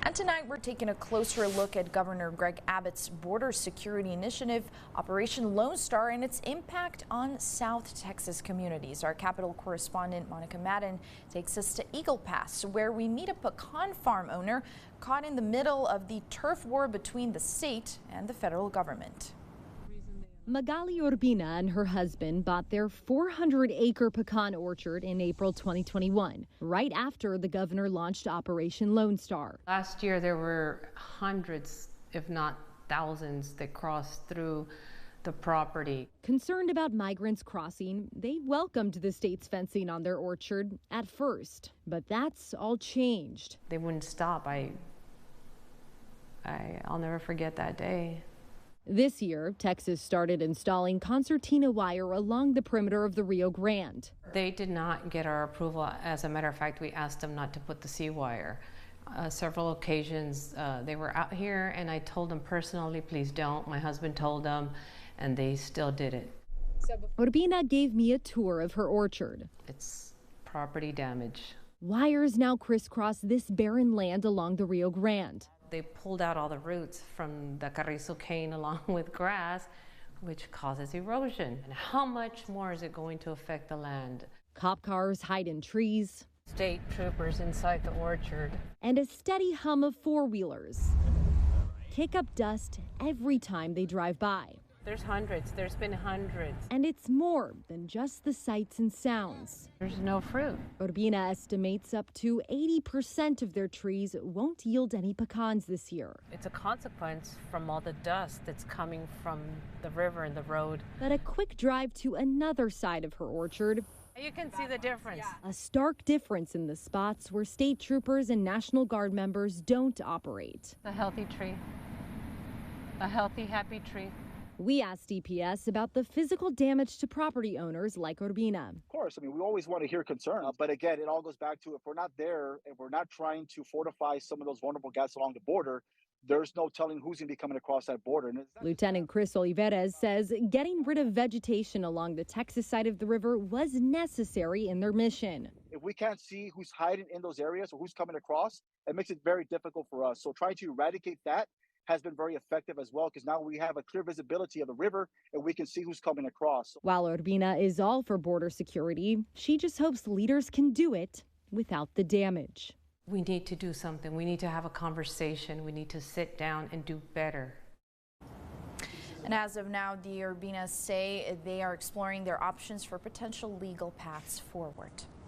And tonight we're taking a closer look at Governor Greg Abbott's border security initiative, Operation Lone Star, and its impact on South Texas communities. Our Capitol correspondent Monica Madden takes us to Eagle Pass, where we meet a pecan farm owner caught in the middle of the turf war between the state and the federal government. Magali Urbina and her husband bought their 400-acre pecan orchard in April 2021, right after the governor launched Operation Lone Star. Last year there were hundreds, if not thousands, that crossed through the property. Concerned about migrants crossing, they welcomed the state's fencing on their orchard at first, but that's all changed. They wouldn't stop. I'll never forget that day. This year, Texas started installing concertina wire along the perimeter of the Rio Grande. They did not get our approval. As a matter of fact, we asked them not to put the C wire. Several occasions they were out here and I told them personally, please don't. My husband told them and they still did it. Urbina gave me a tour of her orchard. It's property damage. Wires now crisscross this barren land along the Rio Grande. They pulled out all the roots from the carrizo cane along with grass, which causes erosion. And how much more is it going to affect the land? Cop cars hide in trees. State troopers inside the orchard. And a steady hum of four-wheelers kick up dust every time they drive by. There's hundreds. There's been hundreds. And it's more than just the sights and sounds. There's no fruit. Urbina estimates up to 80% of their trees won't yield any pecans this year. It's a consequence from all the dust that's coming from the river and the road. But a quick drive to another side of her orchard. You can see the difference. A stark difference in the spots where state troopers and National Guard members don't operate. A healthy tree. A healthy, happy tree. We asked DPS about the physical damage to property owners like Urbina. Of course, I mean, we always want to hear concerns, but again, it all goes back to if we're not there, if we're not trying to fortify some of those vulnerable guys along the border, there's no telling who's going to be coming across that border. And Lieutenant Chris Olivares says getting rid of vegetation along the Texas side of the river was necessary in their mission. If we can't see who's hiding in those areas or who's coming across, it makes it very difficult for us. So trying to eradicate that has been very effective as well, because now we have a clear visibility of the river and we can see who's coming across. While Urbina is all for border security, she just hopes leaders can do it without the damage. We need to do something. We need to have a conversation. We need to sit down and do better. And as of now, the Urbinas say they are exploring their options for potential legal paths forward.